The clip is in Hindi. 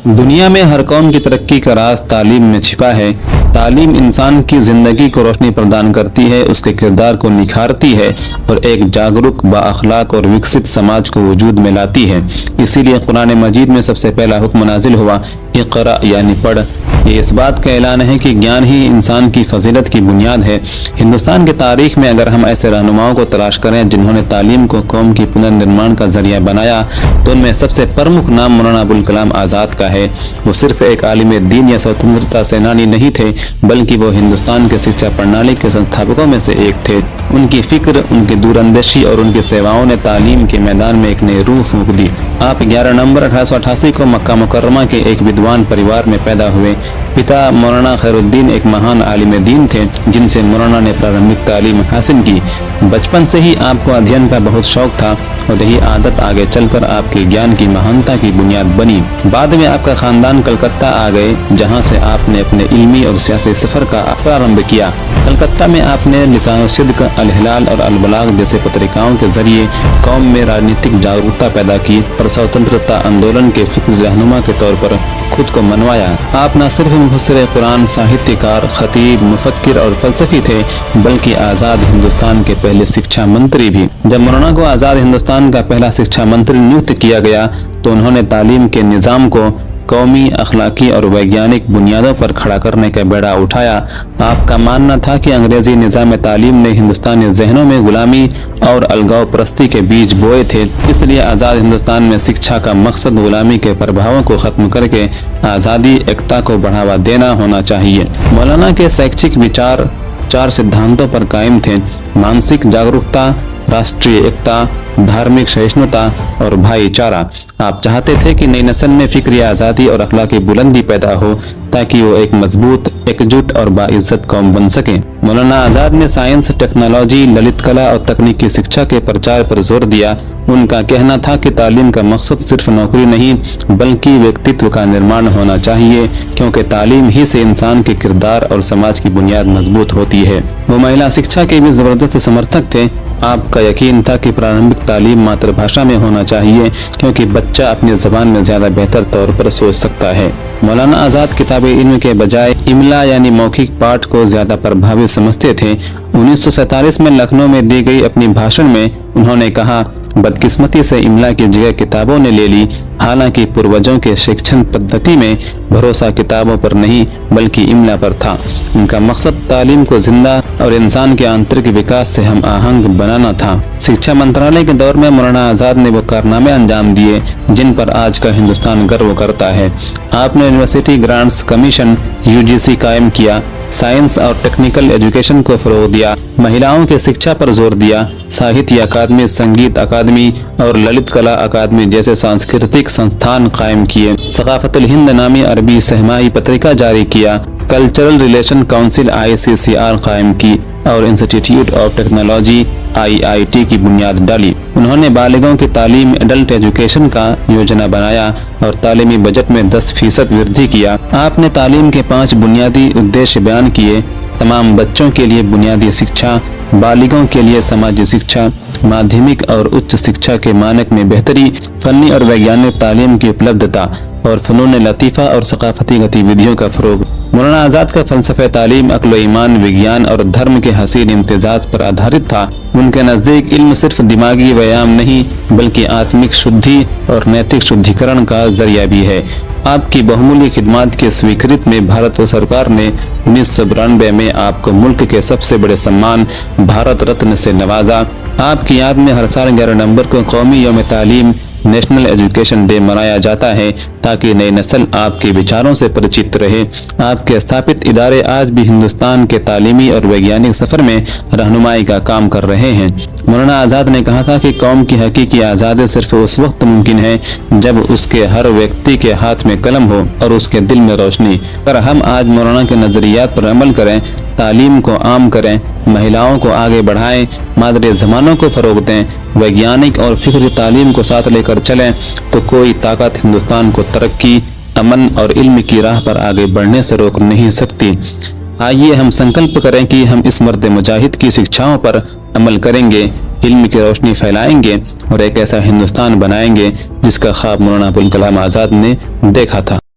दुनिया में हर कौम की तरक्की का राज तालीम में छिपा है। तालीम इंसान की जिंदगी को रोशनी प्रदान करती है, उसके किरदार को निखारती है और एक जागरूक, बाअखलाक और विकसित समाज को वजूद में लाती है। इसीलिए कुरान मजीद में सबसे पहला हुक्म नाजिल हुआ, इक़रा यानी पढ़। ये इस बात का ऐलान है कि ज्ञान ही इंसान की फजीलत की बुनियाद है। हिंदुस्तान की तारीख में अगर हम ऐसे रहनुमाओं को तलाश करें जिन्होंने तालीम को कौम की पुनर्निर्माण का जरिया बनाया, तो उनमें सबसे प्रमुख नाम मौलाना अबुल कलाम आज़ाद का है। वो सिर्फ एक आलिम दीन या स्वतंत्रता सेनानी नहीं थे, बल्कि वो हिंदुस्तान के शिक्षा प्रणाली के संस्थापकों में से एक थे। उनकी फिक्र, उनकी दूरंदेशी और उनकी सेवाओं ने तालीम के मैदान में एक नई रूह फूंक दी। आप 11 नवंबर 1888 को मक्का मुकर्रमा के एक विद्वान परिवार में पैदा हुए। पिता मौलाना खैरुद्दीन एक महान आलिम दीन थे, जिनसे मौलाना ने प्रारंभिक तालीम हासिल की। बचपन से ही आपको अध्ययन का बहुत शौक था और यही आदत आगे चलकर आपके ज्ञान की महानता की बुनियाद बनी। बाद में आपका खानदान कलकत्ता आ गए, जहां से आपने अपने इल्मी और सियासी सफर का प्रारंभ किया। कलकत्ता में आपने लिसान-उस-सिद्क़, अल-हिलाल और अल-बलाग जैसे पत्रिकाओं के जरिए कौम में राजनीतिक जागरूकता पैदा की और स्वतंत्रता आंदोलन के फिक्र रहनुमा के तौर पर खुद को मनवाया। आप न सिर्फ मुफस्सिर कुरान, साहित्यकार, खतीब, मुफक्किर और फलसफी थे, बल्कि आज़ाद हिंदुस्तान के पहले शिक्षा मंत्री भी। जब मौलाना को आज़ाद हिंदुस्तान का पहला शिक्षा मंत्री नियुक्त किया गया, तो उन्होंने तालीम के निज़ाम को कौमी, अखलाकी और वैज्ञानिक बुनियादों पर खड़ा करने का बेड़ा उठाया। आपका मानना था कि अंग्रेजी निज़ाम तालीम ने हिंदुस्तानी जहनों में गुलामी और अलगाव परस्ती के बीज बोए थे। इसलिए आज़ाद हिंदुस्तान में शिक्षा का मकसद गुलामी के प्रभावों को खत्म करके आज़ादी, एकता को बढ़ावा देना होना चाहिए। मौलाना के शैक्षिक विचार 4 सिद्धांतों पर कायम थे: मानसिक जागरूकता, राष्ट्रीय एकता, धार्मिक सहिष्णुता और भाईचारा। आप चाहते थे कि नई नस्ल में फिक्री आज़ादी और अखलाकी बुलंदी पैदा हो, ताकि वो एक मजबूत, एकजुट और बाइज्जत कौम बन सके। मौलाना आज़ाद ने साइंस, टेक्नोलॉजी, ललित कला और तकनीकी शिक्षा के प्रचार पर जोर दिया। उनका कहना था कि तालीम का मकसद सिर्फ नौकरी नहीं, बल्कि व्यक्तित्व का निर्माण होना चाहिए, क्योंकि तालीम ही से इंसान के किरदार और समाज की बुनियाद मजबूत होती है। वो महिला शिक्षा के भी जबरदस्त समर्थक थे। आपका यकीन था कि प्रारंभिक तालीम मातृभाषा में होना चाहिए, क्योंकि बच्चा अपनी जबान में ज्यादा बेहतर तौर पर सोच सकता है। मौलाना आज़ाद किताबे इल्म के बजाय इमला यानी मौखिक पाठ को ज्यादा प्रभावी समझते थे। 1947 में लखनऊ में दी गई अपनी भाषण में उन्होंने कहा, बदकिस्मती से इमला की जगह किताबों ने ले ली। हालांकि पूर्वजों के शिक्षण पद्धति में भरोसा किताबों पर नहीं, बल्कि इमला पर था। उनका मकसद तालीम को जिंदा और इंसान के आंतरिक विकास से हम आहंग बनाना था। शिक्षा मंत्रालय के दौर में मौलाना आज़ाद ने वो कारनामे अंजाम दिए जिन पर आज का हिंदुस्तान गर्व करता है। आपने यूनिवर्सिटी ग्रांट्स कमीशन UGC कायम किया, साइंस और टेक्निकल एजुकेशन को फरोग दिया, महिलाओं की शिक्षा पर जोर दिया, साहित्य अकादमी, संगीत अकादमी और ललित कला अकादमी जैसे सांस्कृतिक संस्थान कायम किए, सकाफतुल हिंद नामी अरबी सहमाही पत्रिका जारी किया, कल्चरल रिलेशन काउंसिल ICCR कायम की और इंस्टीट्यूट ऑफ टेक्नोलॉजी IIT की बुनियाद डाली। उन्होंने बालिगों की तालीम, एडल्ट एजुकेशन का योजना बनाया और तालीमी बजट में 10% वृद्धि किया। आपने तालीम के 5 बुनियादी उद्देश्य बयान किए: तमाम बच्चों के लिए बुनियादी शिक्षा, बालिगों के लिए समाजी शिक्षा, माध्यमिक और उच्च शिक्षा के मानक में बेहतरी, फनी और वैज्ञानिक तालीम की उपलब्धता और फनून लतीफ़ा और सकाफती गतिविधियों का फरोग। मौलाना आज़ाद का फ़लसफ़े तालीम अक्ल, ईमान, विज्ञान और धर्म के हसीन इम्तिजाज पर आधारित था। उनके नज़दीक इल्म सिर्फ दिमागी व्यायाम नहीं, बल्कि आत्मिक शुद्धि और नैतिक शुद्धिकरण का जरिया भी है। आपकी बहुमूल्य खिदमात के स्वीकृत में भारत सरकार ने 1992 में आपको मुल्क के सबसे बड़े सम्मान भारत रत्न से नवाजा। आपकी याद में हर साल 11 नवंबर को कौमी यौम तालीम, नेशनल एजुकेशन डे मनाया जाता है, ताकि नई नस्ल आपके विचारों से परिचित रहे। आपके स्थापित इदारे आज भी हिंदुस्तान के तालीमी और वैज्ञानिक सफर में रहनुमाई का काम कर रहे हैं। मौलाना आज़ाद ने कहा था कि कौम की हकीकी आज़ादी सिर्फ उस वक्त मुमकिन है जब उसके हर व्यक्ति के हाथ में कलम हो और उसके दिल में रोशनी। अगर हम आज मौलाना के नजरियात पर अमल करें, तालीम को आम करें, महिलाओं को आगे बढ़ाएं, मादरे ज़मानों को फरोग दें, वैज्ञानिक और फिक्री तालीम को साथ लेकर चलें, तो कोई ताकत हिंदुस्तान को तरक्की, अमन और इल्म की राह पर आगे बढ़ने से रोक नहीं सकती। आइए हम संकल्प करें कि हम इस मर्द मुजाहिद की शिक्षाओं पर अमल करेंगे, इल्म की रोशनी फैलाएंगे और एक ऐसा हिंदुस्तान बनाएंगे जिसका ख्वाब मौलाना अबुल कलाम आज़ाद ने देखा था।